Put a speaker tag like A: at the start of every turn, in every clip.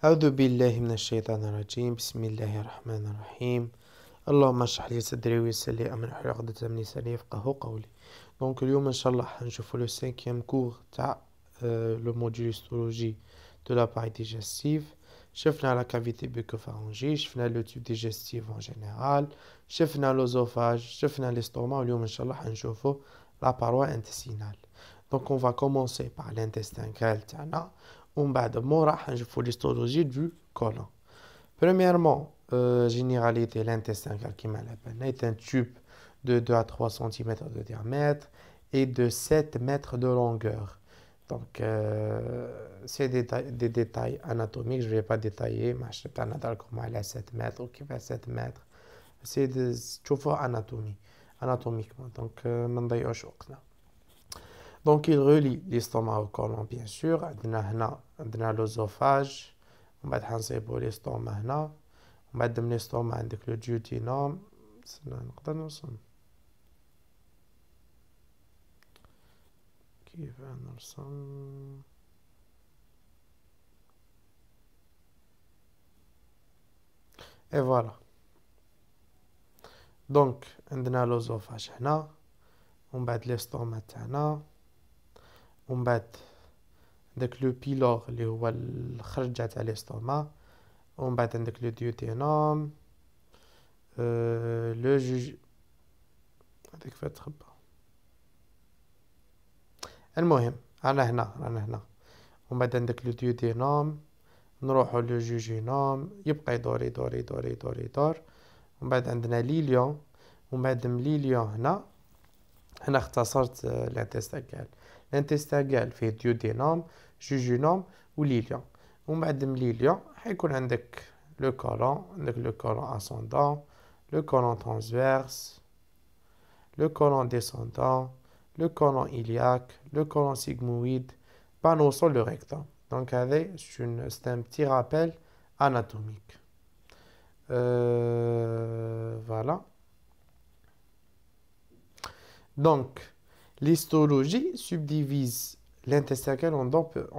A: أعوذ بالله من الشيطان الرجيم بسم الله الرحمن الرحيم اللهم اشرح لي صدري ويسر لي أمري واحلل عقدة من لساني يفقهوا قولي. دونك اليوم إن شاء الله حنشوفوا لو سانكيام كور تاع لو موديول هيستولوجي دو لاباري ديجستيف. شفنا لا كافيتي بوكوفارونجي، شفنا لو تيوب ديجستيف ان جينيرال، شفنا لوزوفاج، شفنا ليستوما، واليوم إن شاء الله حنشوفوا لا باروا انتستينال. دونك on va commencer par l'intestin grêle تاعنا، ومن بعد مورا حنشوفوا l'histologie du côlon. Premièrement, généralité, l'intestin grêle كيما على بالنا est un tube de 2 à 3 cm de diamètre et de 7 mètres de longueur. Donc, c'est des détails anatomiques, je ne vais pas détailler, mais je vais pas comment elle a 7 mètres ou qui va 7 mètres. C'est de تشوفوا anatomiquement. Donc, ما نضيعوش وقتنا. Donc, il relie l'estomac au côlon, bien sûr. عندنا l'œsophage. ومن بعد حنصيبو l'estomac هنا. ومن بعد من l'estomac عندك le duodenum. نقدر نرسم. كيف نرسم؟ Et voilà. Donc, عندنا l'œsophage هنا. ومن بعد l'estomac تاعنا. ومن بعد عندك لو بيلور اللي هو الخرجة تاع الاستوما، ومن بعد عندك لو ديوتينوم، لو جوج هذيك فات تخبى. المهم رانا هنا ومن بعد عندك لو ديوتينوم، نروحو لو جوجينوم، يبقى يدور ومن بعد عندنا ليليون، ومن بعد من ليليون هنا اختصرت الانتستين كاع. الانتستين كاع فيه ديودينوم، جوجينوم وليليون. ومن بعد من ليليون حيكون عندك لو كولون، عندك لو كولون اسوندون، لو كولون ترانسفيرس، لو كولون ديسوندون، لو كولون إلياك، لو كولون سيغمويد، بعد نوصل لو ريكتوم. دونك هذا c'est un petit rappel anatomique. Voilà. Donc, l'histologie subdivise l'intestin grêle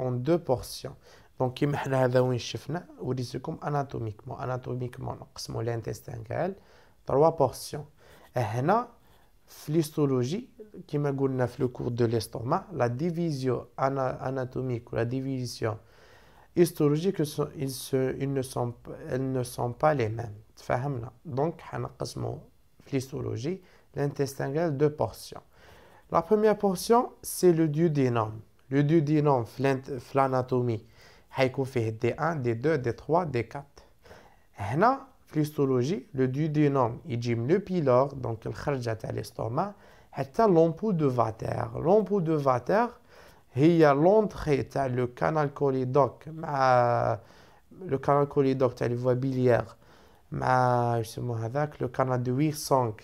A: en deux portions. Donc, كيما حنا هذا وين شفنا وريتكم anatomiquement نقسموا l'intestin grêle 3 portions. هنا في l'histologie كيما قلنا في le cours de l'estomac, la division anatomique ou la division histologique elles ne sont pas les mêmes. تفهمنا. Donc حنقسموا في l'histologie l'intestin grêle 2 portions. La première portion, c'est le duodénum. Le duodénum, في l'anatomie, حيكون فيه D1, D2, D3, D4. هنا في l'histologie, le duodénum يجي من le pylore, donc الخرجة تاع l'estomac, حتى l'ampoule de Vater. L'ampoule de Vater هي l'entrée تاع le canal cholédoque مع le canal cholédoque تاع les voies biliaires مع يسموه هذاك le canal de Wirsong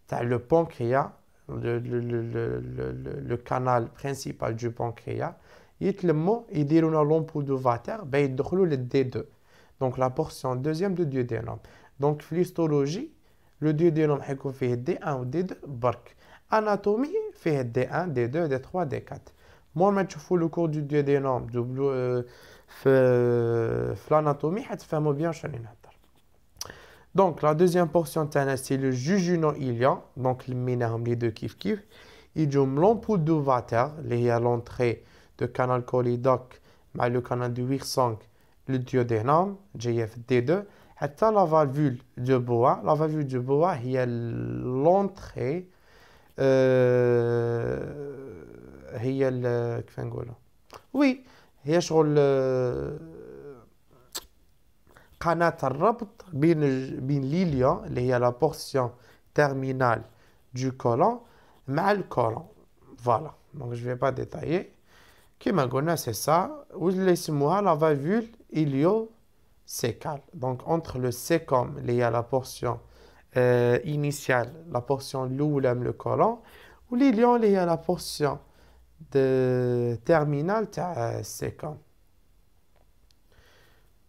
A: تاع le pancréas. Le canal principal du pancréas يتلموا يديروا لنا l'ampoule de Vater باش يدخلوا للD2. Donc la portion deuxième du duodénum. Donc في l'histologie le duodénum حيكون فيه D1 و D2 برك. Anatomie فيه D1 D2 D3 D4. مور ما تشوفوا لو كور دو duodénum في l'anatomie حتفهموا بيان شنو نهضر. Donc, la deuxième portion, c'est le jejunum-ilion. Donc, les deux kif. Ils ont l'ampoule de Vater, qui est l'entrée du canal cholédoque, mais le canal de Wirsong, le duodénum, JFD2, et la valvule de Boa. La valvule de Boa, est l'entrée, oui, هي شغل قناة الربط بين ليليون اللي هي la portion terminale du côlon مع le côlon. Voilà. Donc je vais pas détailler. كما قلنا c'est ça. واللي يسموها la valvule ilio-sécale. Donc entre le sécum اللي هي la portion initiale, la portion الأولى من le côlon, و l'ilion اللي هي la portion terminale تاع sécum.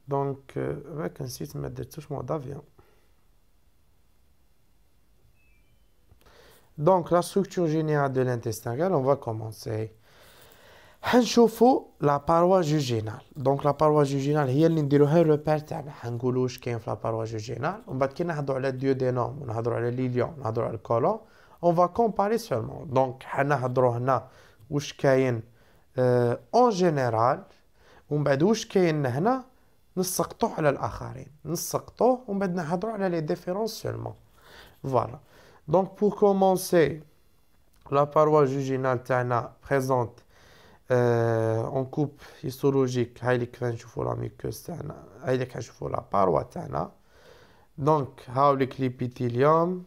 A: Donc, avec un site de touchement d'avion. Donc, la structure générale de l'intestin grêle, on va commencer. حنشوفوا لا باروا جوجينال. دونك لا باروا جوجينال هي اللي نديروها الروبير تاعنا. حنقولوا واش كاين في لا باروا جوجينال، ومن بعد كي نهضروا على الديودينوم ونهضروا على ليليون ونهضروا على الكولون اون فا كومباري سولمون. دونك حنهضروا هنا واش كاين اون جينيرال، ومن بعد واش كاين هنا نسقطوه على الاخرين، نسقطوه ومن بعد نهضروا على لي ديفيرونس سولمون. فوالا. دونك بور كومونسي لا باروا جوجينال تاعنا بريزونت اون كوب هيستولوجيك. هاي اللي كيف نشوفوا لا ميكوز تاعنا، هاي اللي كنشوفوا لا باروا تاعنا. دونك هاوليك ليبيثيليوم،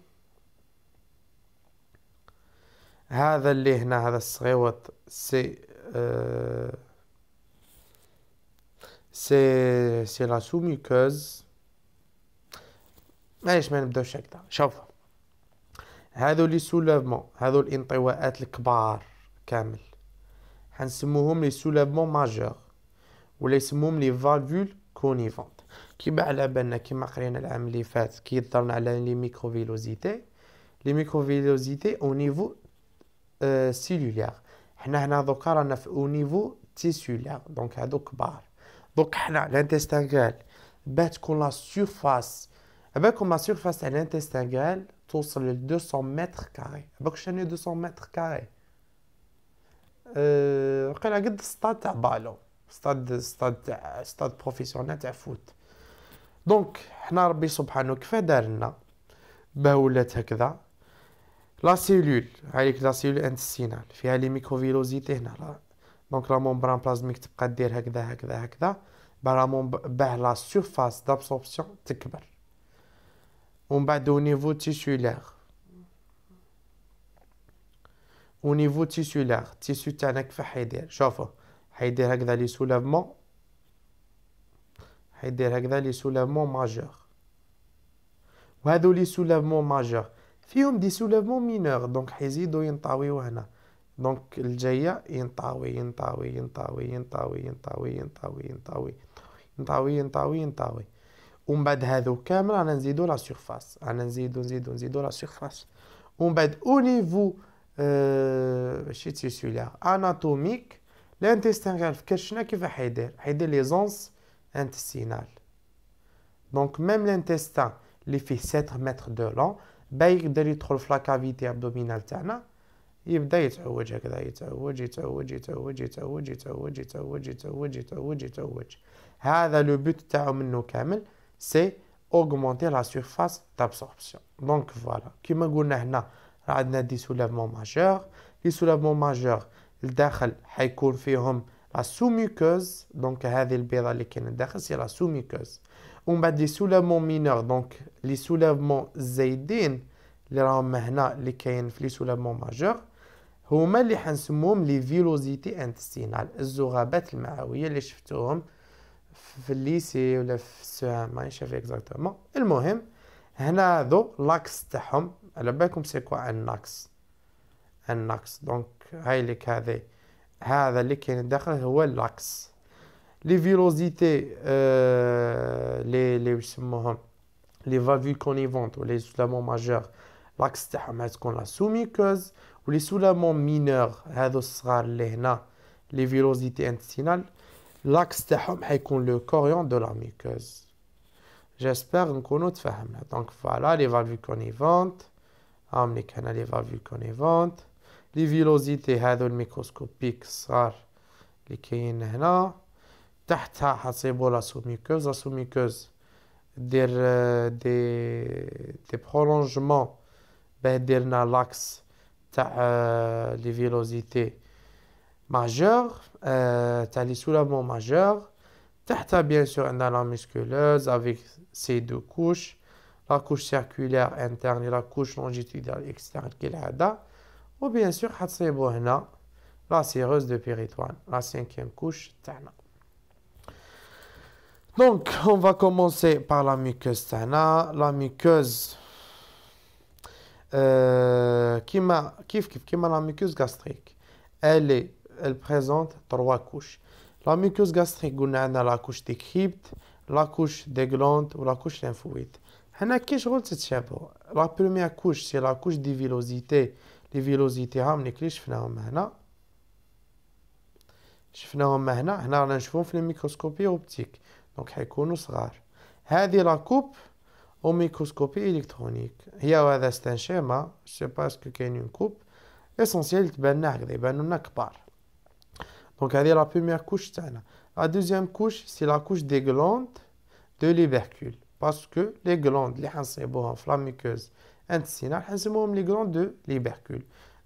A: هذا اللي هنا هذا الصغيوط سي سي لا سوميكوز. معليش ما نبداوش هكذا. شوفوا هذو لي سولافمون، هذو الانطواءات الكبار كامل حنسموهم لي سولافمون ماجور، ولا يسموهم لي فالفول كونيفونت. كيما على بالنا كيما قرينا العام اللي فات كي هضرنا على لي ميكروفيلوزيتي. لي ميكروفيلوزيتي او نيفو سيلولير. حنا هنا دوكا رانا في او نيفو تيسولير، دونك هادو كبار. دونك حنا الانتستان غال باه تكون لا سيرفاس، بالكم لا سيرفاس تاع الانتستان غال توصل ل 200 متر كاري. بالك شنو 200 متر كاري؟ وقيلا قد ستاد تاع بالون، ستاد بروفيسيونيل تاع فوت. دونك حنا ربي سبحانه كيف دار لنا باه ولات هكذا. لا سيلول هايليك لا سيلول انتستينال فيها لي ميكروفيلوزيتي هنا. دونك لا ممبران بلازميك تبقى دير هكذا هكذا هكذا باه لا سيرفاس دابسوربسيون تكبر. ومن بعد او نيفو تيسولير، او نيفو تيسولير تيسو تاعنا كيف حيدير؟ شوفوا حيدير هكذا لي سولافمون، حيدير هكذا لي سولافمون ماجور، وهذو لي سولافمون ماجور فيهم دي سولافمون مينور. دونك حيزيدو ينطاويو هنا. دونك الجايه ينطاوي ينطاوي ينطاوي ينطاوي ينطاوي ينطاوي ينطاوي ينطاوي ينطاوي ينطاوي. ومن بعد هذو كامل رانا نزيدو لا سيرفاس، رانا نزيدو لا سيرفاس. ومن بعد او نيفو ماشي تيسولير اناتوميك الانتستان غير في كرشنا كيف حيدير؟ حيدير لي زونس انتستينال. دونك ميم الانتستان اللي فيه 7 متر دو لون با يقدر يدخل في لا كافيتي ابدومينال تاعنا، يبدا يتعوج هكذا، يتعوج يتعوج يتعوج يتعوج يتعوج يتعوج يتعوج يتعوج يتعوج. هذا لو بوت تاعو منه كامل سي augmenter la surface d'absorption. Donc voilà, كما قلنا هنا راه عندنا دي سولافمون ماجور. لي سولافمون ماجور الداخل حيكون فيهم لا سوميكوز، دونك هذه البيضه اللي كاينه الداخل سي لا سوميكوز. ومن بعد لي سولافمون مينور، دونك لي سولافمون الزايدين اللي راهم هنا اللي كاين في لي سولافمون ماجور هما اللي حنسموهم لي فيلوزيتي انتستينال، الزغابات المعويه اللي شفتوهم في الليسي ولا في السهم مانيش عارف اكزاكتومون. المهم هنا هذو لاكس تاعهم على بالكم سي كوا الناكس. دونك هاي ليك هذا اللي كاين داخل هو اللاكس. لي فيلوزيتي لي يسموهم لي فالفول كونيفونت ولي سولامون ماجور لاكس تاعهم غتكون لا سوميكوز. ولي سولامون مينور هذو الصغار اللي هنا لي فيلوزيتي انتستينال لاكس تاعهم حيكون لو كوريون دو لا ميكوز. جيسبر نكونو تفاهمنا. دونك فوالا لي فالفول كونيفونت هاهم ليك هنا لي فالفول كونيفونت. لي فيلوزيتي هذو الميكروسكوبيك الصغار اللي كاين هنا. تحتها حتصيبو لا سوميكوز. لا سوميكوز دير دي برولونجمون باه ديرنا لاكس تاع لي فيلوزيتي ماجور تاع لي سولافمون ماجور. تحتها بيان سور عندنا لا ميسكولوز افيك سي دو كوش، لا كوش سيركولير انترن لا كوش لونجيتوديال اكسترن كالعاده. وبيان سور حتصيبو هنا لا سيروز دو بيريتوان لا 5e كوش تاعنا. دونك on va commencer par la muqueuse تاعنا. لا muqueuse كيما لا muqueuse gastrique elle présente 3 couches. La muqueuse gastrique قلنا عندنا لا couche des cryptes, la couche des glandes ou la couche lymphoïde. هنا كي شغل تتشابهوا. La première couche c'est la couche des villosités. Les villosités هاهم اللي شفناهم هنا. شفناهم هنا رانا نشوفهم في الميكروسكوبي اوبتيك، دونك حيكونوا صغار. هذه لا كوب او ميكروسكوبي الكترونيك، هي وهذا ستان شيما سي باسكو كاينين كوب اسونسيال تبان لنا هكذا، يبانوا لنا كبار. دونك هذه لا بروميير كوش تاعنا. لا دوزيام كوش سي لا كوش دي غلوند دو ليبركول، باسكو لي غلوند اللي حنصيبوهم في لا ميكوز انتستينال حنسموهم لي غلوند دو ليبركول.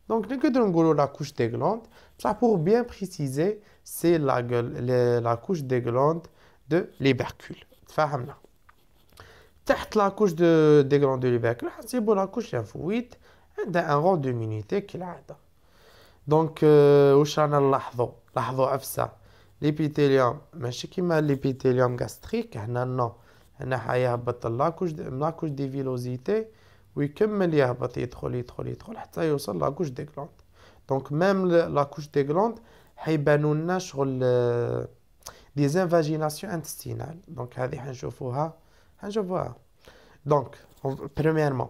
A: دونك نقدروا نقولوا لا كوش دي غلوند، بصح بور بيان بريسيزي سي لا كوش دي غلوند دو ليبركول. تفاهمنا؟ تحت لا كوش دي غلوند دو ليبركول حنسيبوا لا كوش لانفويد عندها ان رول دومينيتي كالعاده. دونك واش رانا نلاحظوا؟ لاحظوا عفسه ليبيثيليوم ماشي كيما ليبيثيليوم غاستريك، هنا نو، هنا حيهبط لاكوش دي فيلوزيتي ويكمل يهبط يدخل حتى يوصل لاكوش دي غلوند. دونك ميم لاكوش دي غلوند حيبانوا لنا شغل دي زانفاجيناسيون انتستينال. دونك هذه حنشوفوها. دونك بريميرمون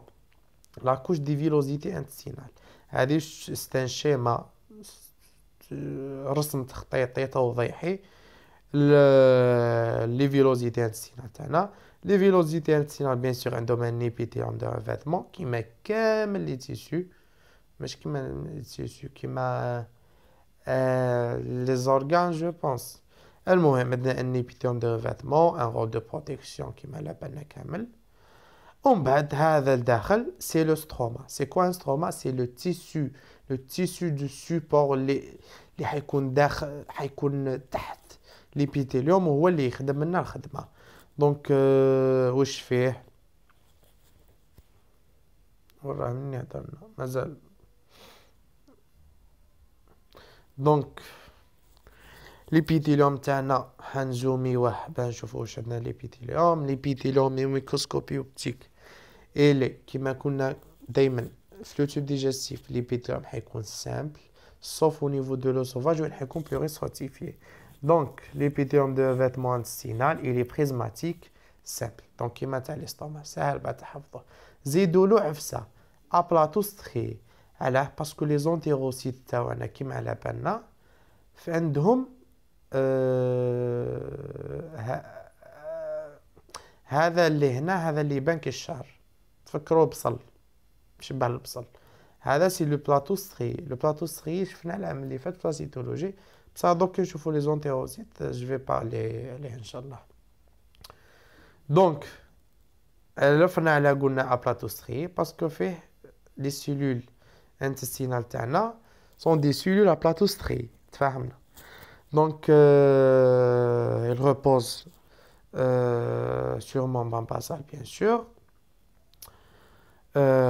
A: لاكوش دي فيلوزيتي انتستينال، هذه ستان شيما رسم تخطيطي توضيحي لي فيلوزيتي انتستينال تاعنا. لي فيلوزيتي انتستينال بيان سور عندهم ان ايبيثيليوم دو ريفيتمون كيما كامل لي تيسيو، مش كيما لي تيسيو كيما لي زورغان جو بونس. المهم عندنا ان ايبيثيليوم دو ريفيتمون، ان رول دو بروتيكسيون كيما لابالنا كامل. ومن بعد هذا الداخل سي لو ستروما. سي كوا ستروما؟ سي لو تيسيو دو سوبور اللي حيكون داخل، حيكون تحت ليبيثيليوم وهو اللي يخدم لنا الخدمه. دونك واش فيه؟ وراه مني هضرنا مازال. دونك ليبيثيليوم تاعنا حنزوميوه باش نشوفوا واش عندنا. ليبيثيليوم ميكروسكوبي اوبتيك إلي كيما كنا دايما في لو توب ديجستيف ليبيثيليوم حيكون سامبل sauf au niveau de l'œsophage où il حيكون plus stratifié. Donc l'épithélium de vêtement intestinal il est prismatique simple. Donc كيما تاع l'estomac سهل بعد تحفظه. زيدولو عفسه ابلاتوستري. علاه؟ باسكو لي زونتيروسيت تاعنا كيما على بالنا عندهم هذا اللي هنا، هذا اللي يبان كالشعر، تفكروا بصل شبه البصل. هذا سي لو بلاطو ستري. لو بلاطو ستري شفنا العام اللي فات في لاسيتولوجي، بصح دوك نشوفوا لي زونتيروسيت جو في بارلي عليه ان شاء الله. دونك لفنا على قلنا بلاطو ستري باسكو فيه لي سيلول انتستينال تاعنا سون دي سيلول بلاطو ستري. تفاهمنا؟ دونك il repose sur membrane basale bien sûr,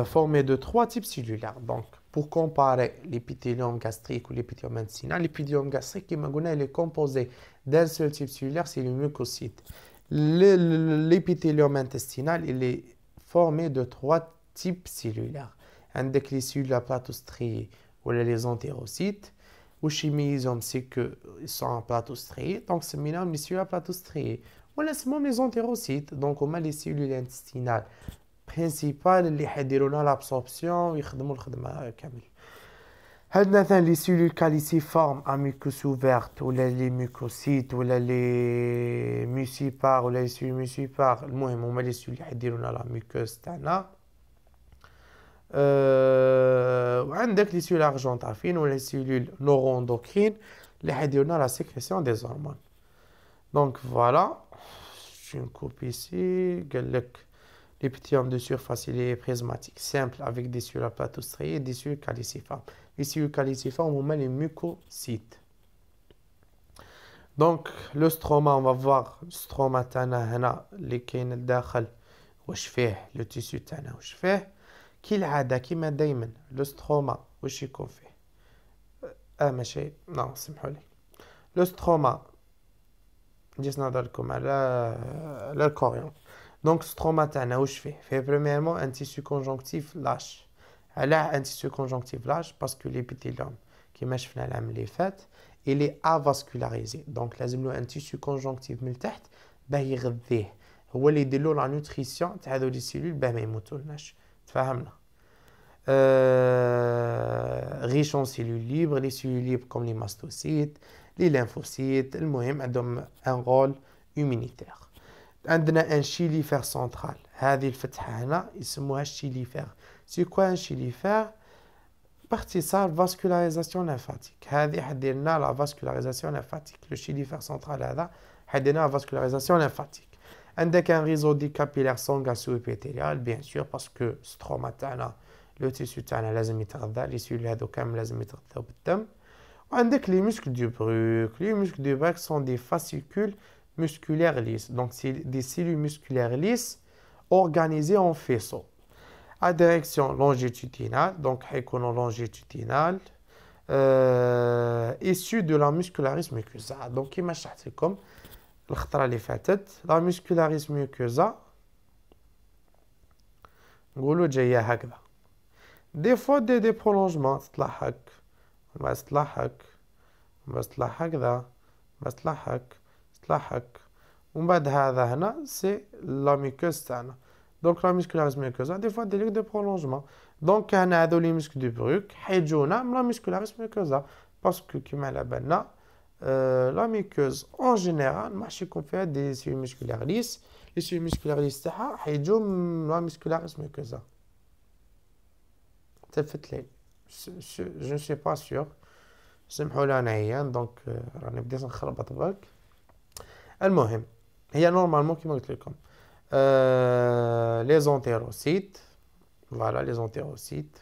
A: formé de 3 types cellulaires. Donc, pour comparer l'épithélium gastrique ou l'épithélium intestinal, l'épithélium gastrique, comme on a, il est composé d'un seul type cellulaire, c'est le mucocyte. L'épithélium intestinal, il est formé de 3 types cellulaires. Avec les cellules aplatostréées ou les entérocytes, ou chimisome, c'est qu'ils sont aplatostréés, donc c'est minimum les cellules aplatostréées. Ou c'est les entérocytes, donc on a les cellules intestinales principales اللي حيديروا لنا l'absorption ويخدموا الخدمه كامل. عندنا مثلا لي سيلول كاليسيفورم ا ميكوس اوفرت ولا لي ميكوسيت ولا لي ميوسيبار ولا لي سيلول ميوسيبار. المهم هما لي سيلول اللي حيديروا لنا لا ميكوس تاعنا. وعندك لي سيلول ارجونتافين ولا لي سيلول نوروندوكرين اللي حيديروا لنا لا سيكريسيون دي هرمون. دونك فوالا je coupe ici قال لك l'épithélium de surface il est prismatique simple avec des cellules aplatostréées et des cellules caliciformes. Les cellules caliciformes on met les mucocytes. Donc le stroma, on va voir stroma تاعنا هنا اللي كاين الداخل واش فيه لو تيسيو تاعنا واش فيه. كالعاده كيما دائما لو ستروما واش يكون فيه ماشي نو سمحوا لي. لو ستروما جيت نهضر لكم على الكوريون. دونك ستروما تاعنا واش فيه؟ فيه بريميرمون ان تيسيو كونجونكتيف لاش. علاه ان تيسيو كونجونكتيف لاش؟ باسكو ليبيثيليوم كيما شفنا العام اللي فات الي افاسكولاريزي، دونك لازم له ان تيسيو كونجونكتيف من تحت باه يغذيه، هو اللي يدير له لا نوتريسيون تاع هذو لي سيلول باه ما يموتولناش. تفهمنا؟ riche en cellules libres, les cellules libres comme les mastocytes, les lymphocytes. المهم عندهم un rôle immunitaire. عندنا un chylifère central. هذه الفتحة هنا يسموها chylifère. C'est quoi un chylifère؟ باختصار vascularisation lymphatique. هذه حدير لنا la vascularisation lymphatique. Le chylifère central هذا حدير لنا la vascularisation lymphatique. عندك un réseau de capillaires sanguins sous-épithélial bien sûr parce que stroma تاعنا لو تيسيو تاعنا لازم يتغذى لي سيلول هذو كامل لازم يتغذاو بالدم. وعندك les muscles du Bruch. Les muscles du Bruch sont des fascicules musculaires lisses. Donc c'est des cellules musculaires lisses organisées en faisceaux à direction longitudinale. Donc حيكونوا longitudinal issus de la muscularis mucosa. Donc كما شرحت لكم الخطرة اللي فاتت la muscularis mucosa نقولوا جاية هكذا. Des fois des prolongements تتلاحق بس تلاحق بس تلاحق ذا بس تلاحق ومن بعد هذا هنا سي لا ميكوز تاعنا. دونك لا ميسكولاريس ميكوزا دي فوا دير دي برولونجمون. دونك هنا هذو لي ميسك دو بروك حيجونا من لا ميسكولاريس ميكوزا باسكو كيما على بالنا لا ميكوز اون جينيرال ماحش يكون فيها دي سيلول ميسكولار ليس. لي سيلول ميسكولار ليس تاعها حيجو من لا ميسكولاريس ميكوزا. تلفت لي جو نسي با سيغ سمحوا لي انا عيان دونك راني بديت نخربط برك. المهم هي نورمالمون كيما قلت لكم لي زونتيروسيت فوالا لي زونتيروسيت.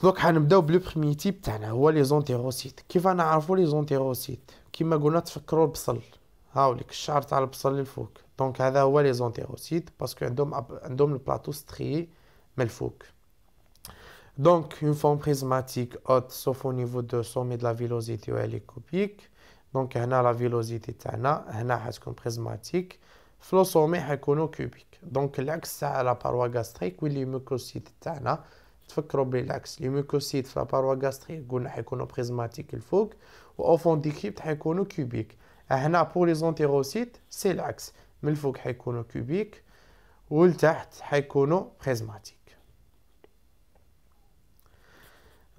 A: دونك حنبداو بلو بخيمي تيب تاعنا هو لي زونتيروسيت. كيف نعرفوا لي زونتيروسيت؟ كيما قلنا تفكروا البصل هاوليك الشعر تاع البصل اللي الفوق. دونك هذا هو لي زونتيروسيت باسكو عندهم البلاطو ستري ملفوق. Donc, une forme prismatique haute, sauf au niveau de sommet de la villosité où elle est cubique. Donc, on a la villosité تاعنا هنا حتكون prismatique. في le sommet حيكونوا cubique. Donc, l'axe تاع la paroi gastrique واللي mucocytes تاعنا تفكروا بالعكس. Les mucocytes في la paroi gastrique قلنا حيكونوا prismatique الفوق و au fond du crypte حيكونوا cubique. هنا pour les entérocytes c'est العكس. من الفوق حيكونوا cubique والتحت حيكونوا prismatique.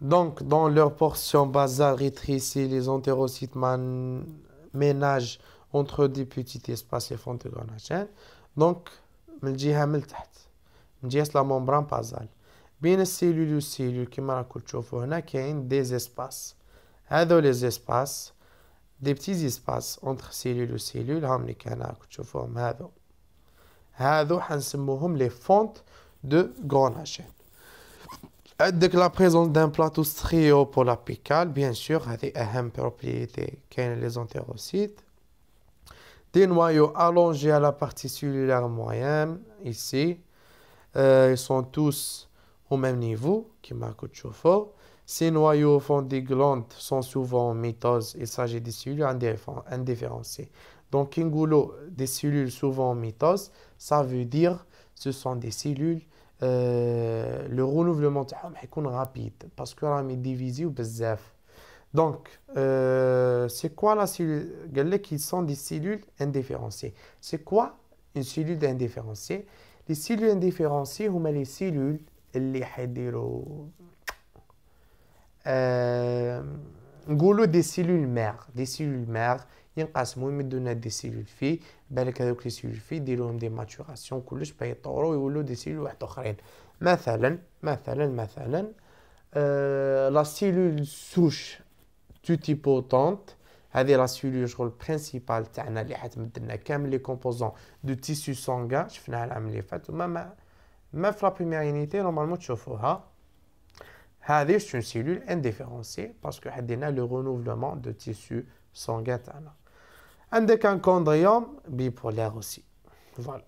A: Donc, dans leur portion basale rétrécie, les entérocytes ménagent entre des petits espaces les fonds de granagène. Donc, من الجهة من تحت من جهة la membrane basale بين السيلول والسيلول كما راكم تشوفوا هنا كاين des espaces. هذو les espaces des petits espaces entre cellule و cellule هم اللي كان راكم تشوفوهم هذو حنسموهم les fontes de granagène. عندك la présence d'un plateau striopolapical bien sûr هذه أهم propriété كاين les entérocytes. Des noyaux allongés à la partie cellulaire moyenne ici. Ils sont tous au même niveau كما راكم تشوفوا. Ces noyaux au fond des glandes sont souvent en mitose. Il s'agit des cellules indiférenciées. Donc كي نقولوا des cellules souvent en mitose ça veut dire ce sont des cellules le renouvellement تاعهم حيكون rapide parce que راهم يديفيزيو بزاف. Donc c'est quoi la cellule قال لك ils sont des cellules indiférenciées. C'est quoi une cellule indiférenciée? Les cellules indiférenciées هما les cellules اللي حيديروا نقولوا des cellules mères. Des cellules mères ينقسموا يمدونا دي سيلول في بالك هذوك لي سيلول في يديروهم دي ماتوراسيون كلش باش يطوروا ويولوا دي سيلول واحد اخرين. مثلا لا سيلول سوش توتيبوتونت هذه لا سيلول شغل برينسيبال تاعنا اللي حتمد لنا كامل لي كومبوزون دو تيسيو سانغان شفناها العام اللي فات وما ما في لا بريمير يونيتي نورمالمون تشوفوها. هذه سون سيلول انديفيرونسي باسكو حدينا لو رونوفلمون دو تيسيو sanguin تاعنا. عندك un chondriome bipolaire aussi. Voilà.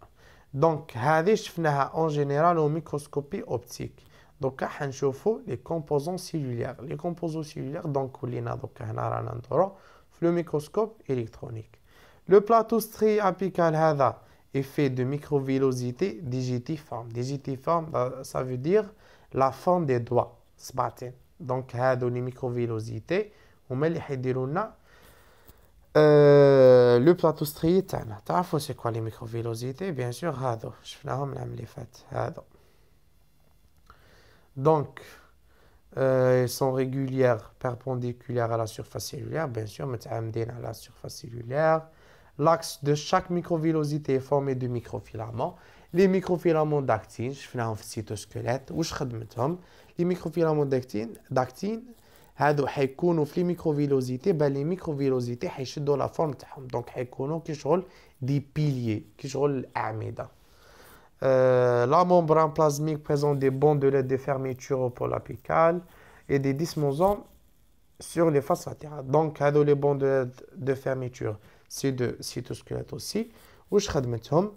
A: Donc هذه شفناها en général au microscopie optique. Donc حنشوفوا les composants cellulaires. Les composants cellulaires donc ولينا دوك هنا رانا ندورو في le microscope électronique. Le plateau striapical هذا est fait de microvillosités digitiformes. Digitiformes ça veut dire la forme des doigts صباطين. Donc هادو les microvillosités هما اللي حيديروا لنا le plateau strié تاعنا. تعرفوا c'est quoi les microvillosités? Bien sûr هادو شفناهم العام اللي فات هادو. Donc Elles sont régulières, perpendiculaires à la surface cellulaire, bien sûr, متعامدين à la surface cellulaire. L'axe de chaque microvillosité est formé de microfilaments. Les microfilaments d'actine, شفناهم في السيتوسكيليت، واش خدمتهم؟ Les microfilaments d'actine هادو حيكونوا في لي ميكروفيلوزيتي، لي ميكروفيلوزيتي حيشدوا لا فورم تاعهم، دونك حيكونوا كي شغل دي بيليي، كي شغل الأعمدة. La membrane plasmique présente des bandes de LED de fermeture pour l'apicale et des dysmosomes sur les faces latérales. Donc, les bandes de LED de fermeture, c'est de cytosquelette aussi. Wesh khadmetهم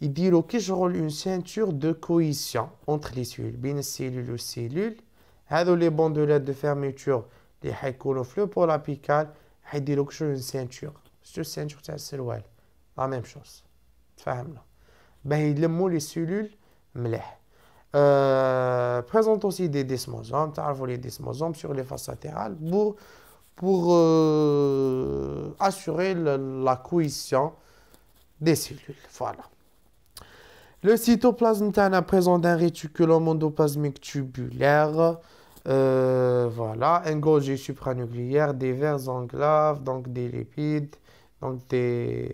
A: يديروا كي شغل une ceinture de cohésion entre les cellules, بين السيلول والسيلول. les bandes de LED de fermeture اللي حيكونوا في le pôle apical حيديروا كي شغل une ceinture. C'est une ceinture تاع السروال. La même chose. تفهمنا. Ben, يلموا les cellules مليح. Présente aussi des desmosomes. تعرفوا les desmosomes sur les faces latérales pour assurer la cohésion des cellules. Voilà. Le cytoplasme présente un réticulum endoplasmique tubulaire. Voilà, engorgé supranucléaire, des vers enclaves, donc des lipides, donc des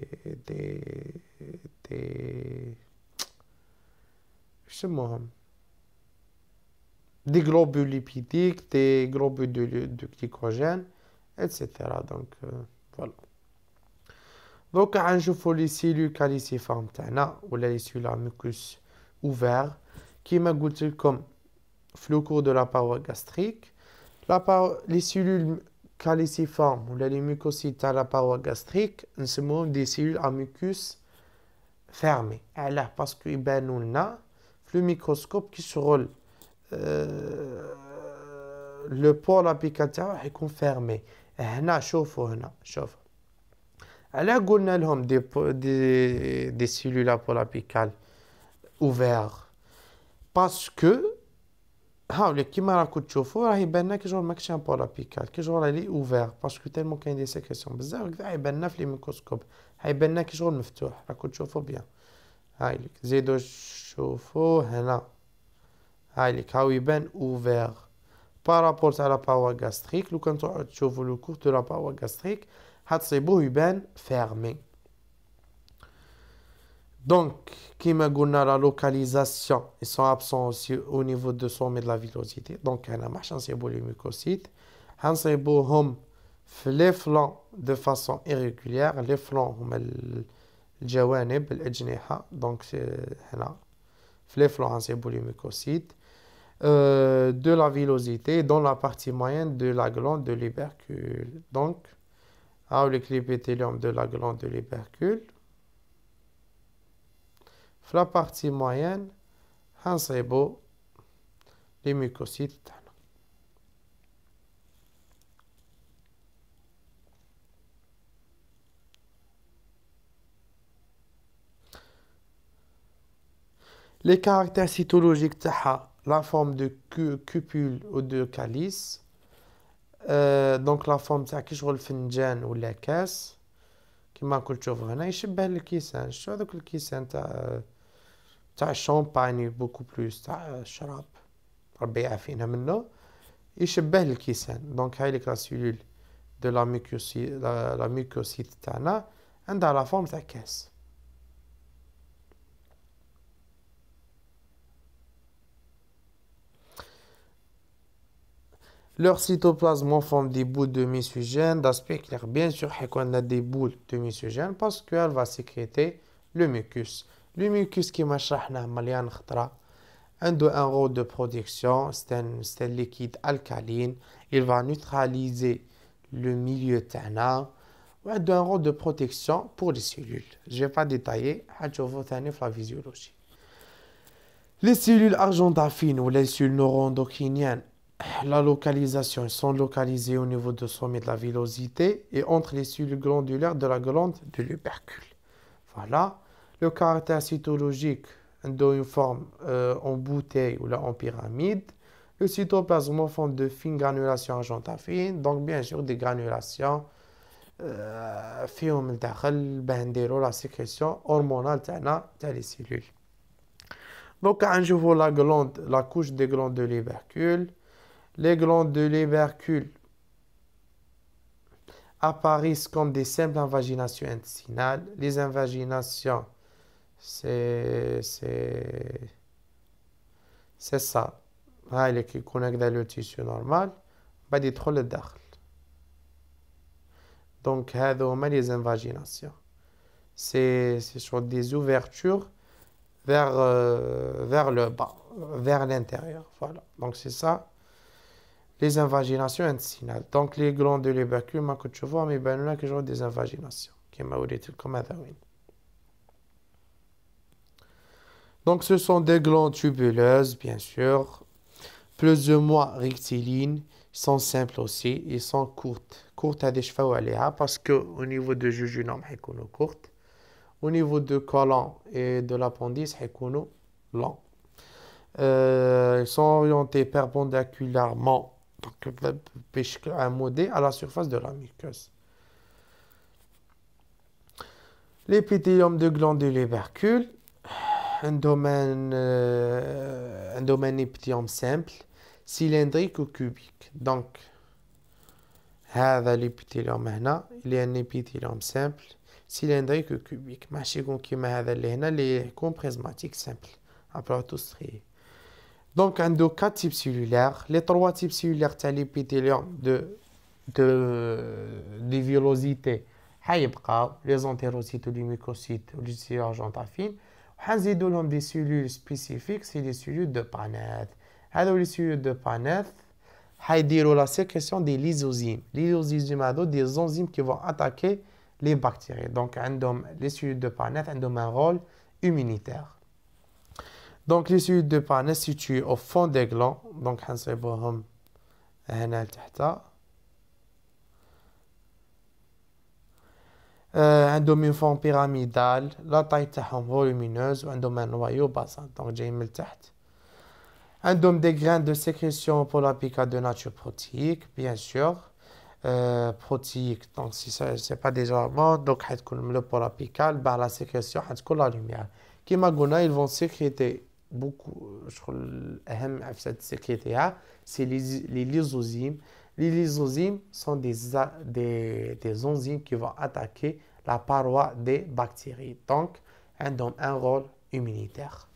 A: des globules lipidiques, des globules de glycogène, etc. Donc, voilà. Donc, on les cellules caliciformes ou les cellules à mucus ouvert, qui m'a goûté comme le cours de la paroi gastrique. Les cellules caliciformes ou les mucocytes à la paroi gastrique, sont des cellules à mucus fermé. Alors, parce qu'il y a le microscope qui se roule, le pôle apical est fermé. هنا شوفوا هنا شوف. علاه قلنا لهم des cellules à pôle apical ouvert parce que هاوليك كيما راكم تشوفوا راه يبان لنا كي شغل ماكش ان بول ابيكال كي شغل لي اوفير باسكو تالمون كاين دي سيكريسيون بزاف كاع يبان لنا في لي ميكروسكوب حيبان لنا كي شغل مفتوح راكم تشوفوا بيان هايليك زيدوا شوفوا هنا هايليك هاو يبان اوفير بارابور تاع لا باوا غاستريك لو كان تشوفوا لو كور دو لا باوا غاستريك حتصيبوه يبان فيرمي. Donc, comme on a la localisation, ils sont absents aussi au niveau de sommet de la villosité. Donc, on a marché sur les mucocytes. On a les flancs de façon irrégulière. Les flancs, on a الجوانب الأجنحة. Donc, les flancs, on a les mucocytes. De la villosité dans la partie moyenne de la glande de l'hypercule. Donc, avec l'épithélium de la glande de l'hypercule. La partie moyenne, هنصيبو les mucocytes تاعنا. Les caractères cytologiques تاعها la forme de cupule ou de calice. Donc la forme تاع كي شغل فنجان ولا كاس كيما راكم تشوفوا هنا يشبه الكيسان. شو هذوك الكيسان تاع الشامباني بوكو بلوس تاع الشراب ربي يعافينا منه يشبه الكيسان. دونك هاي ليك لا سيلول دو لا ميكوسيت تاعنا عندها لا فورم تاع كاس. Leur cytoplasme en forme des boules de mésogène d'aspect clair. Bien sûr, on a des boules de mésogène parce qu'elle va sécréter le mucus. Le mucus qui m'a مليان خطرة عنده un rôle de protection. C'est un liquide alcaline. Il va neutraliser le milieu تاعنا. وعنده un rôle de protection pour les cellules. Je ne vais pas détailler. حتشوفوا ثاني في la physiologie. Les cellules argentafines ou les cellules neuroendocriniennes, la localisation, sont localisées au niveau du sommet de la villosité et entre les cellules glandulaires de la glande de l'hypercule. Voilà. Le caractère cytologique dans une forme en bouteille ou là en pyramide. Le cytoplasme en forme de fine granulation argentafine. Donc, bien sûr, des granulations. فيهم الداخل باه نديرو la sécrétion hormonale تاعنا تاع les cellules. Donc, on voit la couche des glandes de l'hypercule. Les glandes de l'opercule apparaissent comme des simples invaginations intestinales. Les invaginations, c'est ça. هاي اللي كيكون هكذا لو تيسيو نورمال بعد يدخل للداخل. دونك هذو هما لي زانفاجيناسيون. C'est sur des ouvertures vers le bas, vers l'intérieur. Voilà. Donc c'est ça, les invaginations intestinales. Donc les glandes de l'opercule, ما كنت تشوفوهم يبانوا لك يجروا des invaginations كما وريت لكم هذا وين. Donc ce sont des glandes tubuleuses, bien sûr, plus ou moins rectilignes, sont simples aussi, ils sont courtes. Courtes هذه شفاو عليها parce que au niveau de jejunum حيكونوا courtes. Au niveau de colon et de l'appendice, حيكونوا longs. Ils sont orientés perpendiculairement بشكل عمودي à la surface de la muqueuse. L'épithélium de glande de l'opercule, un domaine épithélium simple, cylindrique ou cubique. Donc, هذا l'épithélium هنا, il est un épithélium simple, cylindrique ou cubique. ماشي يكون كيما هذا اللي هنا اللي يكون prismatique simple. Après tout strié. Donc, on a 4 types cellulaires. Les 3 types cellulaires de l'épithélium de villosité, les entérocytes, les mucocytes, les cellules argentafines. On a des cellules spécifiques, c'est les cellules de Paneth. Les cellules de Paneth, on la sécrétion des lysozymes. Les lysozymes sont des enzymes qui vont attaquer les bactéries. Donc, les cellules de Paneth ont un rôle immunitaire. Donc, les cellules de Paneth situées au fond des glands, donc, حنصيبوهم هنا لتحت. عندهم une forme pyramidale, la taille تاعهم volumineuse وعندهم un noyau basal. Donc, جايين من تحت. عندهم des graines de sécrétion pour l'apicale de nature protéique, bien sûr. Protéique, donc si ça c'est pas déjà avant, donc حتكون le pour l'apicale, bah la sécrétion حتكون la lumière. كما قلنا, ils vont sécréter beaucoup, الأهم في cette sécréter, c'est les lysozymes. Les lysozymes sont des enzymes qui vont attaquer la paroi des bactéries. Donc, elles ont un rôle immunitaire.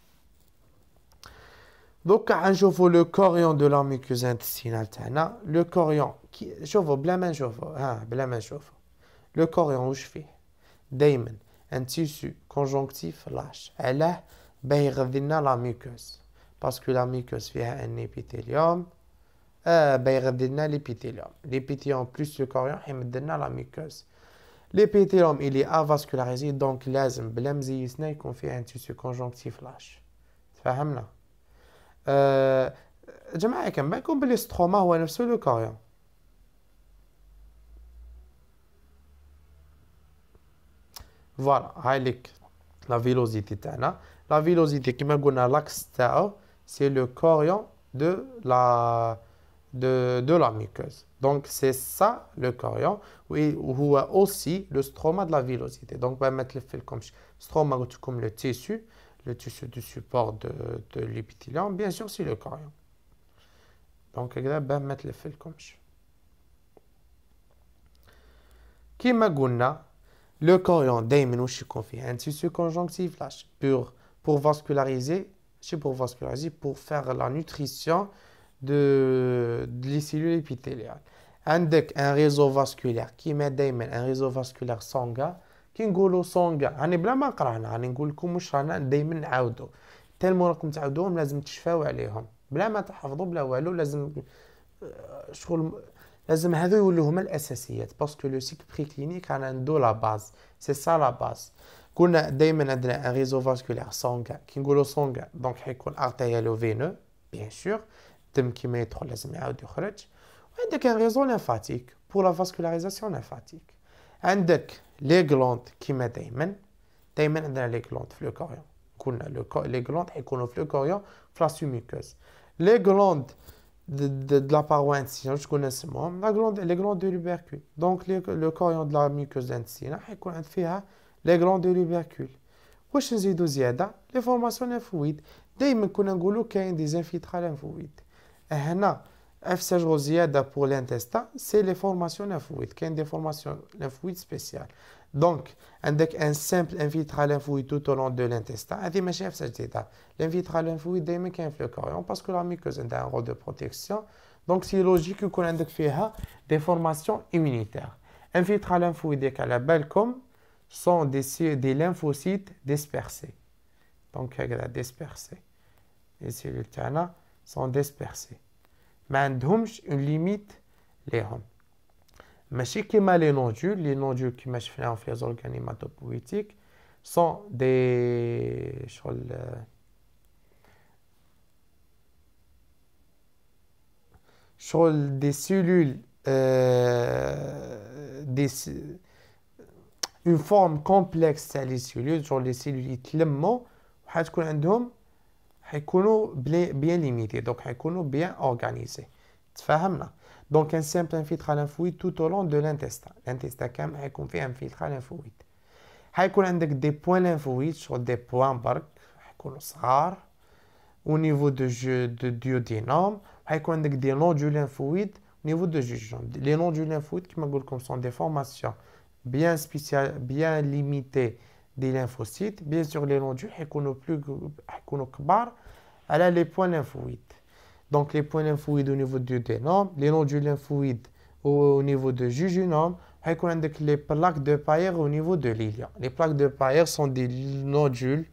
A: Donc, نشوفوا le corion de la muqueuse intestinale تاعنا. Le corion, شوفوا بلا ما نشوفوا. Le corion واش فيه؟ دايما un tissu conjonctif lâche. علاه باه يغذي لنا la muqueuse. Parce que la muqueuse فيها un épithélium. باه يغذي لنا l'épithélium. L'épithélium plus le corion يمد لنا la muqueuse. L'épithélium il est avascularisé, donc لازم بلا مزيسنا يكون فيه un tissu conjonctif lâche. تفهمنا؟ جماعة كان بالكم بلي ستروما هو نفسه لو كوريون. فوالا هاي ليك لا فيلوزيتي تاعنا. لا فيلوزيتي كيما قلنا لاكس تاعو سي لو كوريون de la muqueuse. Donc c'est ça le corion وهو aussi le stroma de la villosité. Donc باه ما تلفلكمش stroma قلت لكم le tissu du support de l'épithélium, bien sûr, c'est le corion. Donc, هكذا باه ما تلفلكمش. كيما قلنا le corion دايما واش يكون فيه un tissu conjonctif lâche pour vasculariser, pour faire la nutrition de les cellules épithéliales. عندك un réseau vasculaire كيما دايما un réseau vasculaire sanguin. كي نقولوا سونغا يعني بلا ما نقرانا راني نقول لكم واش رانا دائما نعاودوا تالمو راكم تعاودوهم لازم تشفاو عليهم بلا ما تحفظوا بلا والو لازم شغل لازم هذو يولوا هما الاساسيات باسكو لو سيك بري كلينيك رانا ندو لا باز سي سا لا باز كنا دائما عندنا ان ريزو فاسكولير سونغا كي نقولوا سونغا دونك حيكون ارتيريالو فينو بيان سور الدم كيما يدخل لازم يعاود يخرج وعندك ان ريزو ليمفاتيك بور لا فاسكولاريزاسيون ليمفاتيك عندك لي غلوند كيما دايما عندنا لي غلوند في لو كوريون قلنا لي غلوند حيكونوا في لو كوريون في لا سوميكوز لي غلوند de la paroi intestinale واش كنا نسموهم لا غلوند لي غلوند دو لوبركول دونك لو كوريون دو لا ميكوز intestinale حيكون عند فيها لي غلوند دو لوبركول واش نزيدو زياده لي فورماسيون ليمفويد دايما كنا نقولوا كاين دي انفيلترا ليمفويد هنا افساج زياده pour l'intestin c'est les formations lymphoïdes كاين des formations lymphoïdes spéciales donc عندك un simple infiltrat lymphoïde tout au long de l'intestin هذه ماشي افساج جديده l'infiltrat lymphoïde دائما كاين في الكوريون باسكو لا ميكوز عندها un rôle de protection donc c'est logique يكون عندك فيها des formations immunitaires infiltrat lymphoïde ياك على بالكم sont des lymphocytes dispersés donc هكذا dispersés les cellules تاعنا sont dispersées ما عندهمش une limite ليهم ماشي كيما لي نودول كيما شفناهم في لي hématopoïétiques sont des شغل des cellules une forme complexe تاع لي cellules genre les cellules يتلموا وحتكون عندهم حيكونوا bien limités donc حيكونوا bien organisés تفهمنا donc un simple infiltrat lymphoïde tout au long de l'intestin كامل حيكون فيه infiltrat lymphoïde حيكون عندك des points lymphoïdes sur des points برك حيكونوا صغار au niveau de duodénum حيكون عندك des nodules lymphoïdes au niveau de jejunum les nodules lymphoïdes كما نقول لكم sont des formations bien spéciales bien limitées des lymphocytes bien sûr les nodules حيكونوا كبار على les points lymphoïdes donc les points lymphoïdes au niveau du duodénum les nodules lymphoïdes au niveau de jejunum حيكون عندك les plaques de Payer au niveau de l'ilia les plaques de Payer sont des nodules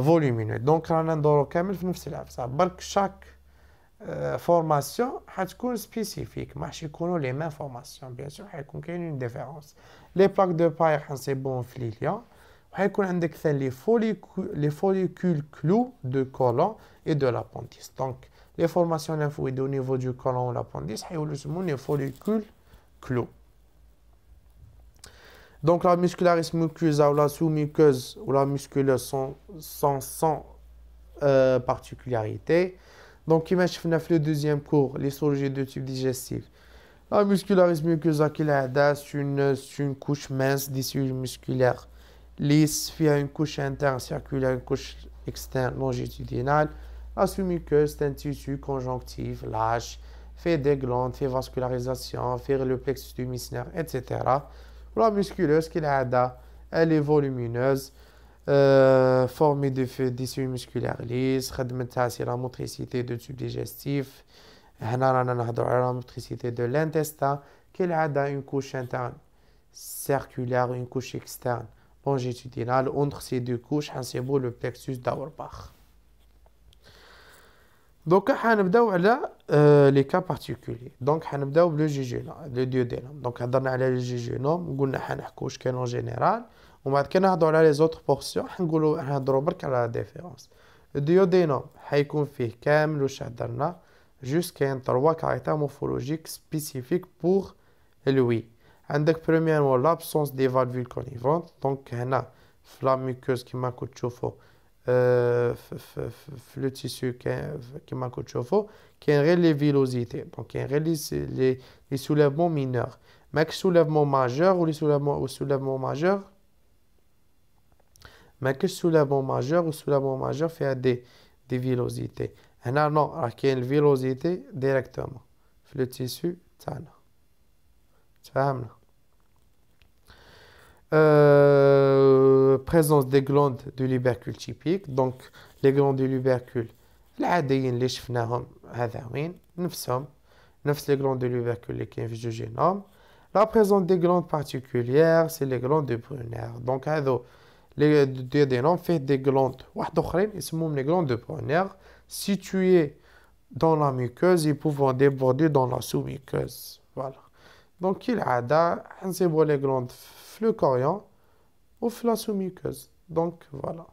A: volumineux donc رانا ندورو كامل في نفس العفسه برك chaque formation حتكون spécifique ماحش يكونوا les mêmes formations bien sûr حيكون كاين une différence les plaques de Payer حنصيبوهم في ليليا وحيكون عندك ثاني les follicules clous de côlon et de l'appendice donc les formations lymphoïdes au niveau du côlon ou l'appendice حيولوا يسمون les follicules clous donc la muscularis mucosa ou la sous-muqueuse ou la musculeuse sont sans particularité donc كما شفنا في le deuxième cours l'histologie de type digestif la muscularis mucosa كالعادة c'est une couche mince des cellules musculaires lisses فيها une couche interne circulaire une couche externe longitudinale la sous-muqueuse c'est un tissu conjonctif lâche fait des glandes fait vascularisation fait le plexus du Meissner etc. La musculeuse كالعادة elle est volumineuse formée de tissus musculaires lisses خدمتها c'est la motricité de tube digestif هنا رانا نهضروا على la motricité de l'intestin كالعادة une couche interne circulaire une couche externe longitudinale entre ces deux couches حنصيبوا le plexus d'Auerbach donc حنبداو على les cas particuliers donc حنبداو بلو جيجينوم لو duodénum donc هضرنا على لو جيجينوم قلنا حنحكوا واش كاين en général ومن بعد كي نهضروا على لي زوتر بورسيون حنقولوا نهضروا برك على لا ديفيرونس الديودينوم حيكون فيه كامل واش هضرنا جوست كاين 3 كاركتير مورفولوجيك سبيسيفيك بور لوي عندك بريميرمون لابسونس دي فالفول كونيفونت دونك هنا في لا ميكوز كيما راكم تشوفوا في لو تيسو كيما راكم تشوفوا كاين غير لي فيلوزيتي دونك كاين غير لي سوليفمون مينور ماكش سوليفمون ماجور و لي سوليفمون ماجور ماكش سوليفمون ماجور و سوليفمون ماجور فيها دي فيلوزيتي هنا نو راه كاين الفيلوزيتي ديريكتومون في لو تيسو تاعنا تفهمنا présence des glandes de l'ubercule typique donc les glandes de l'ubercule العاديين اللي شفناهم هذا وين نفسهم نفس les glandes de l'ubercule اللي كاين في الجوجينوم la présence des glandes particulières c'est les glandes de Brunner donc هذو les duodénum فيه des glandes واحد اخرين يسموهم les glandes de Brunner situées dans la muqueuse et pouvant déborder dans la sous-muqueuse voilà donc كالعادة حنصيبوا les glandes في le chorion ou في la sous-muqueuse donc voilà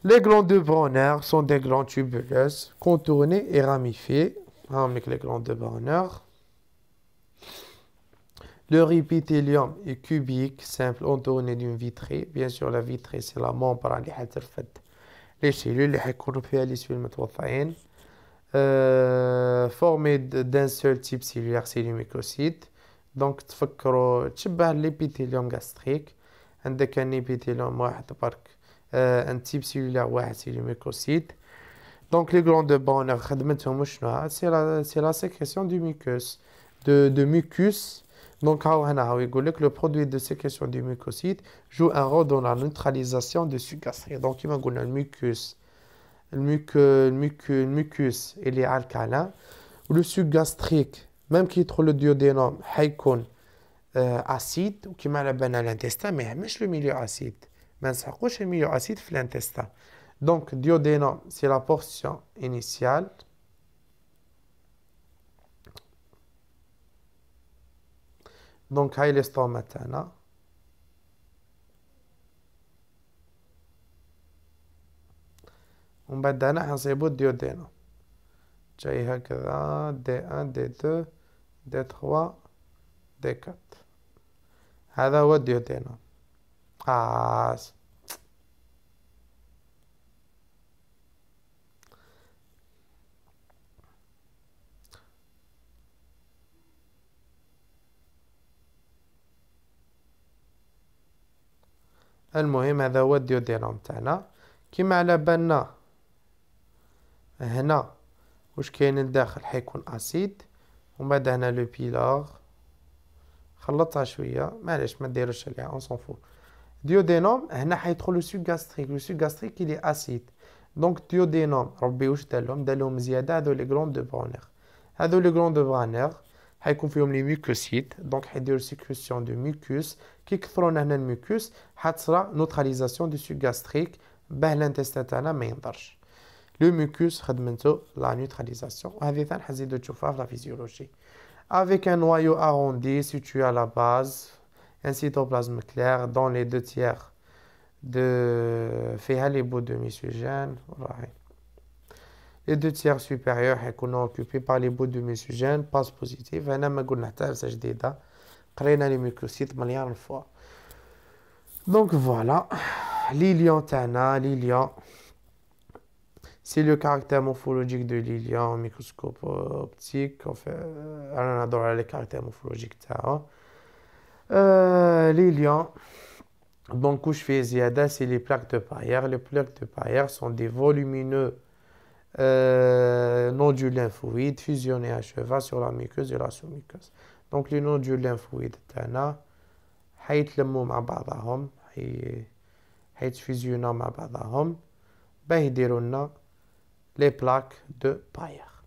A: les glandes de Brunner sont des glandes tubuleuses contournées et ramifiées avec les glandes de Brunner leur épithélium est cubique simple entouré d'une vitrée bien sûr la vitrée c'est la membrane اللي حترفد les cellules اللي حيكونوا فيها les cellules متوضعين formé d'un seul type cellulaire c'est le mucocyte donc تفكروا تشبه l'épithélium gastrique عندك un épithélium واحد برك un type cellulaire واحد c'est le mucocyte Donc les glandes de Browner, c'est la sécrétion du mucus, de mucus. Donc le produit de sécrétion du mucocyte joue un rôle dans la neutralisation du suc gastrique. Donc il va le mucus, le mucus, il est alcalin. Le suc gastrique, même qui trouve le duodénum, هيكون acide ou qui m'a à l'intestin, mais مش le milieu acide. ما نسحقوش le milieu acide في l'intestin. Donc, duodénum, c'est la portion initiale. Donc, هاي l'estomac تاعنا. ومن بعد هنا حنصيبو الديودينم. جاي هكذا دي 1 دي 2 دي 3 دي 4. هذا هو الديودينم. المهم هذا هو الديودينم تاعنا. كيما على بالنا هنا واش كاين لداخل حيكون اسيد. ومن بعد هنا لو بيلار خلطها شويه معليش ما ديروش عليها اون سون فو. duodénum هنا حيدخل لو سوك غاستريك. لو سوك غاستريك il est acide. donc duodénum ربي واش دارلهم زياده هذو لي غلوند دو برونر. هذو لي غلوند دو برونر حيكون فيهم لي ميوكوسيت. دونك حيديروا سيكريسيون دو ميوكوس. كي كثروا هنا الميوكوس حتصرى نوتراليزاسيون دو سوك غاستريك باه الانتستان تاعنا ما ينضرش. لو ميوكوس خدمته لا نيوتراليزاسيون. وهذه ثاني حنزيدو تشوفها في لا فيزيولوجي. avec un noyau arrondi situé à la base, un cytoplasme clair dans les 2/3 de فيها les bouts de mesogène. Les 2/3 supérieurs sont occupés par les bouts de mesogène passe positive. هنا ما قلنا حتى حاجة جديدة قرينا les mucocytes مليار fois. donc voilà l'ilion تاعنا. l'ilion c'est le caractère morphologique de l'ilion au microscope optique. On adore les caractères morphologiques تاعو. l'ilion donc couche fait زيادة c'est les plaques de Payer. Les plaques de Payer sont des volumineux nodules lymphoïdes fusionnés à cheval sur la muqueuse et la sous-muqueuse. donc les nodules lymphoïdes تاعنا حيتلموا مع بعضهم حيتفيزيونوا مع بعضهم باه يديروا لنا les plaques de Payer.